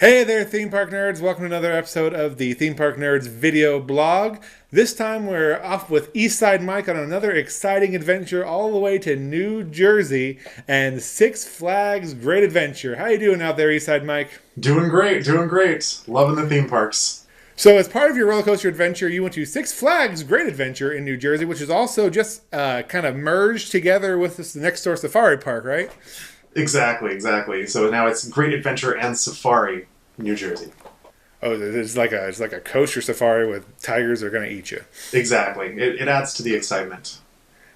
Hey there, theme park nerds. Welcome to another episode of the Theme Park Nerds video blog. This time we're off with Eastside Mike on another exciting adventure all the way to New Jersey and Six Flags Great Adventure. How you doing out there, Eastside Mike? Doing great, doing great. Loving the theme parks. So as part of your roller coaster adventure, you went to Six Flags Great Adventure in New Jersey, which is also just kind of merged together with this next door safari park, right? Exactly. So now it's Great Adventure and Safari, New Jersey. Oh, it's like a coaster safari with tigers that are going to eat you. Exactly. It adds to the excitement.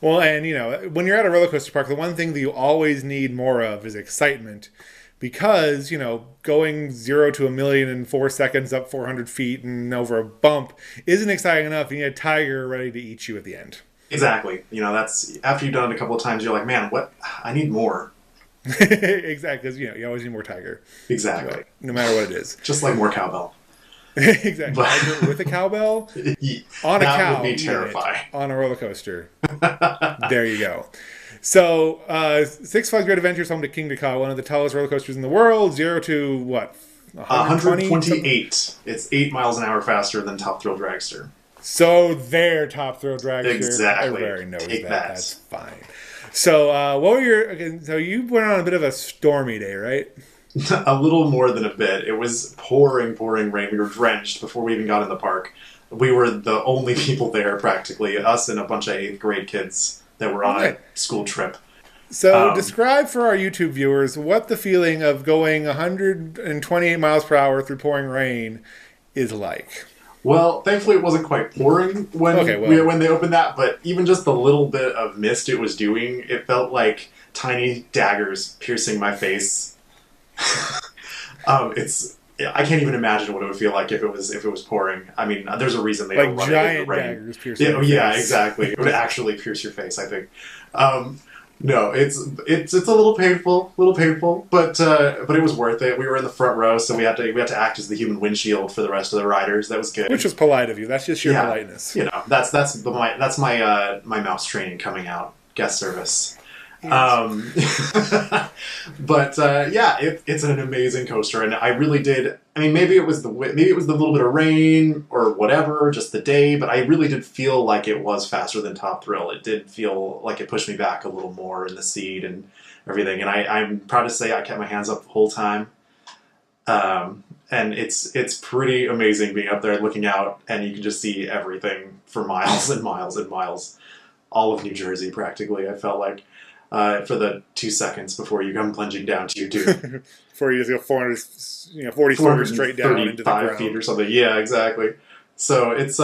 Well, and you know, when you're at a roller coaster park, the one thing that you always need more of is excitement. Because, you know, going 0 to a million in 4 seconds up 400 feet and over a bump isn't exciting enough. You need a tiger ready to eat you at the end. Exactly. You know, that's after you've done it a couple of times, you're like, man, what? I need more. Exactly, because, you know, you always need more tiger. Exactly. No matter what it is. Just like more cowbell. Exactly. But tiger with a cowbell on a that cow. would be terrifying. On a roller coaster. There you go. So, Six Flags Great Adventure is home to Kingda Ka, one of the tallest roller coasters in the world. 0 to, what, 128. It's 8 miles an hour faster than Top Thrill Dragster. So their Top Thrill Dragster. Exactly. Everybody knows Take that. that. That's fine. So, what were your... Okay, so you went on a bit of a stormy day, right? A little more than a bit. It was pouring rain. We were drenched before we even got in the park. We were the only people there, practically. Us and a bunch of 8th grade kids that were on a school trip. So describe for our YouTube viewers what the feeling of going 128 miles per hour through pouring rain is like. Well, thankfully it wasn't quite pouring when they opened that, but even just the little bit of mist it was doing, it felt like tiny daggers piercing my face. I can't even imagine what it would feel like if it was pouring. I mean, there's a reason they don't run it in the rain. Daggers piercing your Yeah, face. exactly. It would actually pierce your face, I think. No, it's a little painful, but it was worth it. We were in the front row, so we had to act as the human windshield for the rest of the riders. That was good. Which was polite of you. That's just your politeness. You know, that's my mouse training coming out. Guest service. Yes. But it's an amazing coaster, and I really did. I mean, maybe it was the little bit of rain or whatever, just the day, but I really did feel like it was faster than Top Thrill. It did feel like it pushed me back a little more in the seat and everything. And I'm proud to say I kept my hands up the whole time. And it's pretty amazing being up there looking out, and you can just see everything for miles and miles and miles, all of New Jersey practically. I felt like. For the 2 seconds before you come plunging down to your tube. Before you just go 40 stories straight down into the ground. 35 feet or something. Yeah, exactly. So it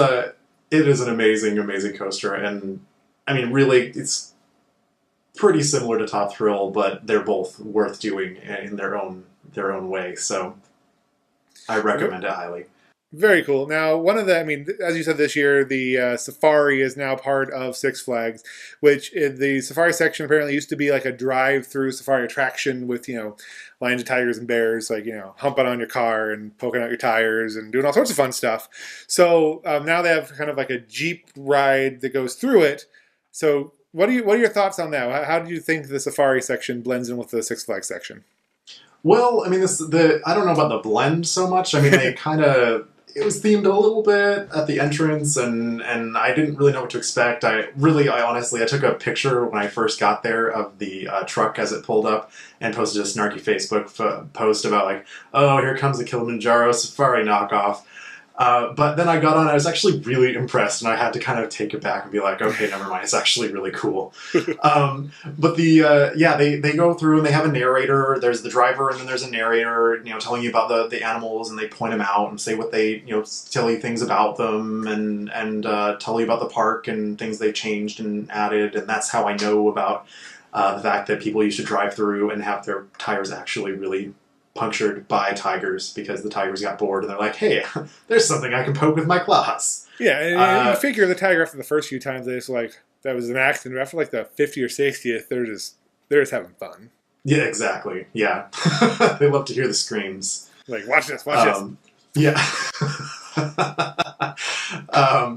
is an amazing, amazing coaster. And, I mean, really, it's pretty similar to Top Thrill, but they're both worth doing in their own way. So I recommend it highly. Very cool. Now, as you said this year, the Safari is now part of Six Flags, which the Safari section apparently used to be like a drive-through Safari attraction with, lions of tigers and bears, humping on your car and poking out your tires and doing all sorts of fun stuff. So now they have kind of like a Jeep ride that goes through it. So what are your thoughts on that? How do you think the Safari section blends in with the Six Flags section? Well, I mean, I don't know about the blend so much. I mean, they kind of... It was themed a little bit at the entrance, and I didn't really know what to expect. I honestly took a picture when I first got there of the truck as it pulled up and posted a snarky Facebook post about like, oh, here comes the Kilimanjaro Safari knockoff. But then I got on, I was actually really impressed, and I had to kind of take it back and be like, okay, never mind, it's actually really cool. But they go through and they have a narrator. There's the driver, and then there's a narrator, telling you about the animals, and they point them out and say what they, tell you things about them, and tell you about the park and things they've changed and added, and that's how I know about the fact that people used to drive through and have their tires actually really punctured by tigers because the tigers got bored and they're like, hey, there's something I can poke with my claws. Yeah, and you figure the tiger after the first few times they just that was an accident. After like the 50th or 60th, they're just having fun. Yeah, exactly. Yeah. They love to hear the screams. Like, watch this. Yeah.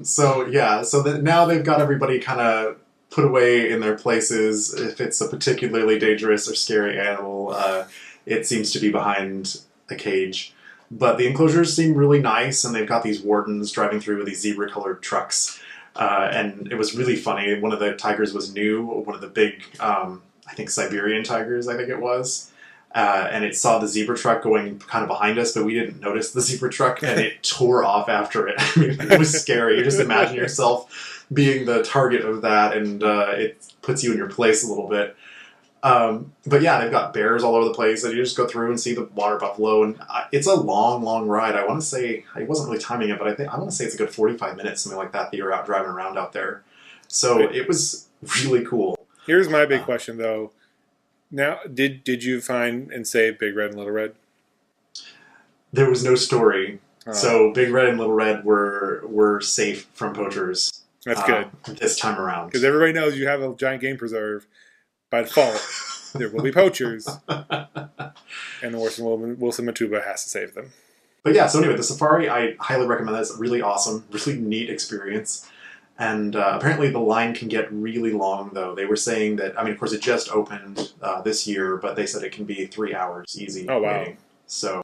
So now they've got everybody kind of put away in their places. If it's a particularly dangerous or scary animal, it seems to be behind a cage. But the enclosures seem really nice, and they've got these wardens driving through with these zebra-colored trucks. And it was really funny. One of the tigers was new, one of the big, I think Siberian tigers, I think it was. And it saw the zebra truck going kind of behind us, but we didn't notice the zebra truck, and it tore off after it. I mean, it was scary. You just imagine yourself being the target of that, and it puts you in your place a little bit. But yeah, they've got bears all over the place, and you just go through and see the water buffalo, and it's a long, long ride. I want to say, I wasn't really timing it, but I want to say it's a good 45 minutes, something like that you're out driving around out there. So it was really cool. Here's my big question, though. Now, did you find and save Big Red and Little Red? There was no story, so Big Red and Little Red were safe from poachers. That's good this time around, because everybody knows you have a giant game preserve. By default, there will be poachers, and Wilson Matuba has to save them. But yeah, so anyway, the safari, I highly recommend that. It's really awesome, really neat experience. And apparently the line can get really long, though. They were saying that, I mean, of course, it just opened this year, but they said it can be 3 hours easy. Oh, wow. Waiting. So,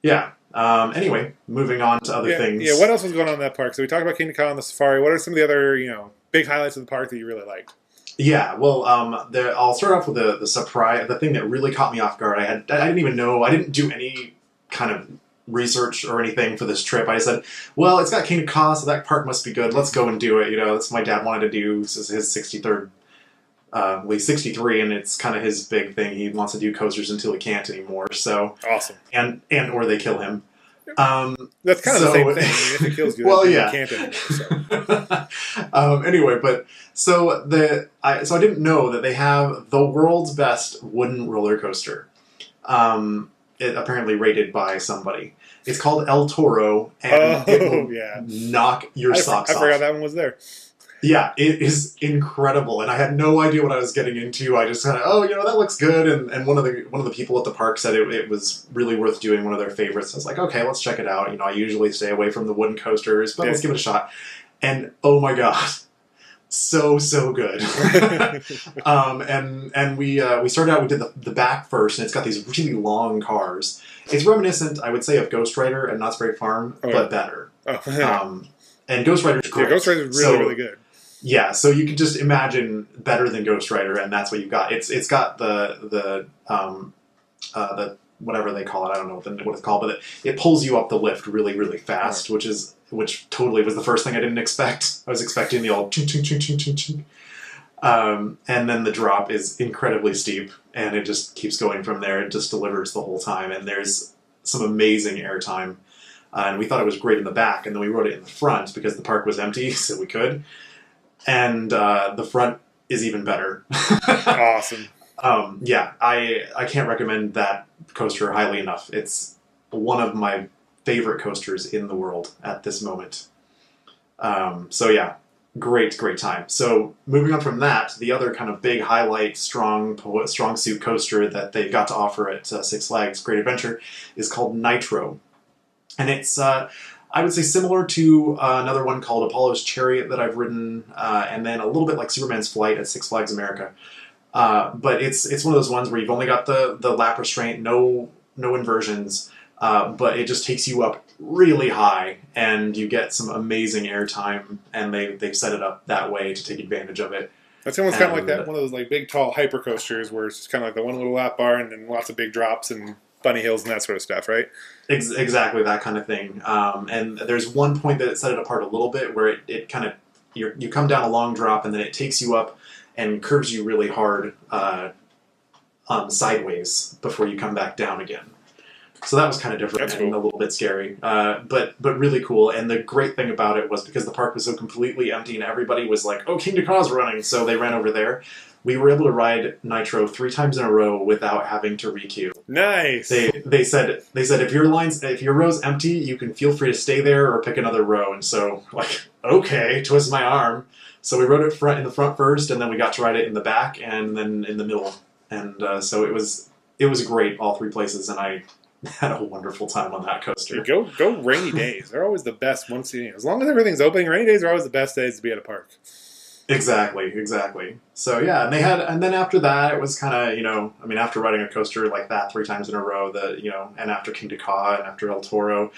yeah. Anyway, moving on to other things. Yeah, what else was going on in that park? So we talked about Kingda Ka and the safari. What are some of the other, big highlights of the park that you really liked? Yeah, well, I'll start off with the surprise, the thing that really caught me off guard. I didn't even know, I didn't do any kind of research or anything for this trip. I said, well, it's got Kingda Ka, so that park must be good. Let's go and do it. That's what my dad wanted to do. This is his 63rd, well, he's 63, and it's kind of his big thing. He wants to do coasters until he can't anymore. So awesome. And or they kill him. That's kind of the same thing. If it kills you, well, then yeah. you can't anymore. So. Anyway, but so I didn't know that they have the world's best wooden roller coaster. It apparently rated by somebody. It's called El Toro, and it will knock your socks off. I forgot that one was there. Yeah, it is incredible, and I had no idea what I was getting into. I just kind of, that looks good, and one of the people at the park said it was really worth doing, one of their favorites. I was like, okay, let's check it out. I usually stay away from the wooden coasters, but let's give it a shot. And oh my god, so good. And we started out. We did the back first, and it's got these really long cars. It's reminiscent, I would say, of Ghost Rider and Knott's Berry Farm, but better. Oh. And Ghost Rider's great. Yeah, Ghost Rider's really good. Yeah, so you can just imagine better than Ghost Rider, and that's what you've got. It's got the whatever they call it. I don't know what it's called, but it pulls you up the lift really, really fast, which totally was the first thing I didn't expect. I was expecting the old ching ching ching ching ching ching. And then the drop is incredibly steep, and it just keeps going from there. It just delivers the whole time, and there's some amazing airtime. And we thought it was great in the back, and then we rode it in the front because the park was empty, so we could. And the front is even better. Awesome. Yeah, I can't recommend that coaster highly enough. It's one of my favorite coasters in the world at this moment. So yeah, great time. So moving on from that, the other kind of big highlight, strong suit coaster that they've got to offer at Six Flags Great Adventure is called Nitro. And it's, I would say, similar to another one called Apollo's Chariot that I've ridden, and then a little bit like Superman's Flight at Six Flags America. But it's one of those ones where you've only got the lap restraint, no inversions, but it just takes you up really high, and you get some amazing airtime, and they've set it up that way to take advantage of it. That's almost kind of like that one of those like big tall hyper coasters where it's just kind of like the one little lap bar and then lots of big drops and bunny hills and that sort of stuff, right? Exactly that kind of thing. And there's one point that it set it apart a little bit where it kind of you come down a long drop, and then it takes you up and curves you really hard sideways before you come back down again. So that was kind of different and a little bit scary, but really cool. And the great thing about it was because the park was so completely empty and everybody was like, "Oh, Kingda Ka's running," so they ran over there. We were able to ride Nitro 3 times in a row without having to requeue. Nice. They said if your row's empty, you can feel free to stay there or pick another row. And so, like, okay, twist my arm. So we rode it in the front first, and then we got to ride it in the back and then in the middle. And so it was great all 3 places, and I had a wonderful time on that coaster. Go rainy days. They're always the best once as long as everything's open. Rainy days are always the best days to be at a park. Exactly, exactly. So yeah, and they had, and then after that, it was kind of, I mean, after riding a coaster like that 3 times in a row, and after Kingda Ka and after El Toro,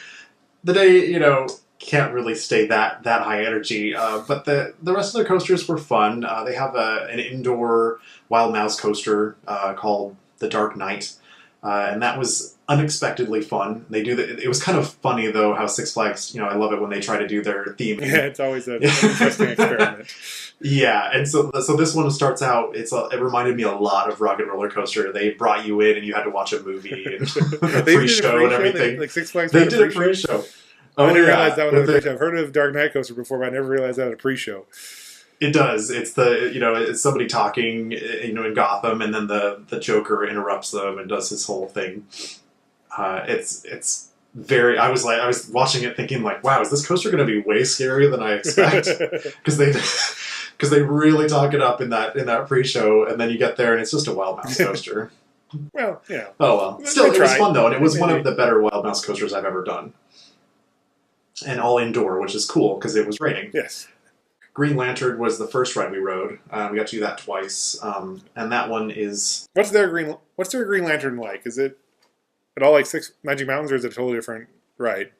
the day, can't really stay that high energy. But the rest of the coasters were fun. They have an indoor wild mouse coaster called the Dark Knight, and that was unexpectedly fun. It was kind of funny though how Six Flags. I love it when they try to do their theming. Yeah, it's always an interesting experiment. Yeah, and so this one starts out. It reminded me a lot of Rocket Roller Coaster. They brought you in and you had to watch a movie and a They free did a show free and show. everything. Like Six Flags They had did a pre-show. pre-show. I Oh didn't yeah, realize that one was a pre-show. I've heard of Dark Knight Coaster before, but I never realized that was a pre-show. it does. It's somebody talking, in Gotham, and then the Joker interrupts them and does his whole thing. It's very. I was watching it thinking like, wow, is this coaster going to be way scarier than I expect? Because they really talk it up in that pre-show, and then you get there and it's just a wild mouse coaster. Well, Oh well. Still, it was fun though, and it was one of the better wild mouse coasters I've ever done. And all indoor, which is cool because it was raining. Yes. Green Lantern was the first ride we rode. We got to do that twice, and that one is. What's their Green Lantern like? Is it at all like Six Magic Mountains, or is it a totally different ride?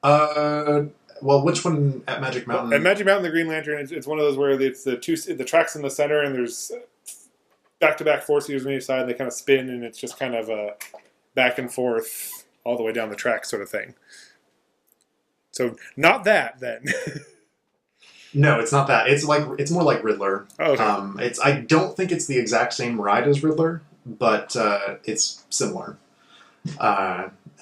Well, which one at Magic Mountain? At Magic Mountain, the Green Lantern, it's one of those where it's the tracks in the center, and there's back-to-back four-seaters on each side, and they kind of spin, and it's just kind of a back and forth all the way down the track sort of thing. So not that then. No, it's not that. It's more like Riddler. Oh, okay. I don't think it's the exact same ride as Riddler, but it's similar.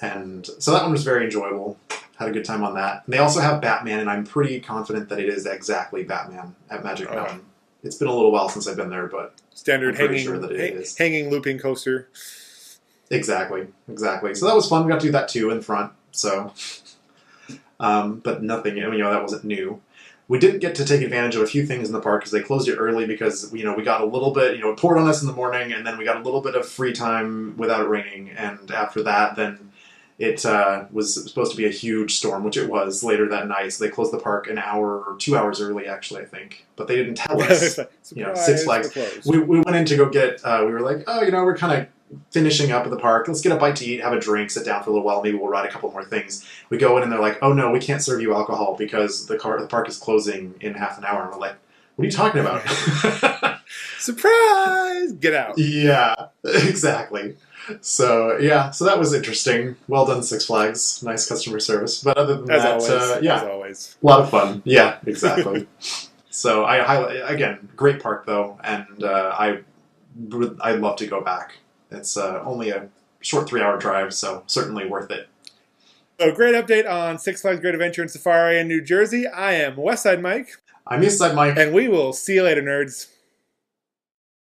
And so that one was very enjoyable. Had a good time on that. And they also have Batman, and I'm pretty confident that it is exactly Batman at Magic Mountain. It's been a little while since I've been there, but standard hanging looping coaster. Exactly. So that was fun. We got to do that too in front. So, but nothing. That wasn't new. We didn't get to take advantage of a few things in the park because they closed it early because we got a little bit. It poured on us in the morning, and then we got a little bit of free time without it raining. And after that, then it was supposed to be a huge storm, which it was later that night. So they closed the park an hour or 2 hours early, actually, I think. But they didn't tell us. Six Flags. We went in to go get. We were like, we're kind of finishing up at the park. Let's get a bite to eat, have a drink, sit down for a little while. Maybe we'll ride a couple more things. We go in and they're like, oh no, we can't serve you alcohol because the park is closing in half an hour. And we're like, what are you talking about? Surprise! Get out. Yeah, exactly. So that was interesting. Well done, Six Flags. Nice customer service. But other than as always. A lot of fun. Yeah, exactly. So I highlight again, great park though, and I'd love to go back. It's only a short 3-hour drive, so certainly worth it. So great update on Six Flags Great Adventure and Safari in New Jersey. I am Westside Mike. I'm Eastside Mike. And we will see you later, nerds.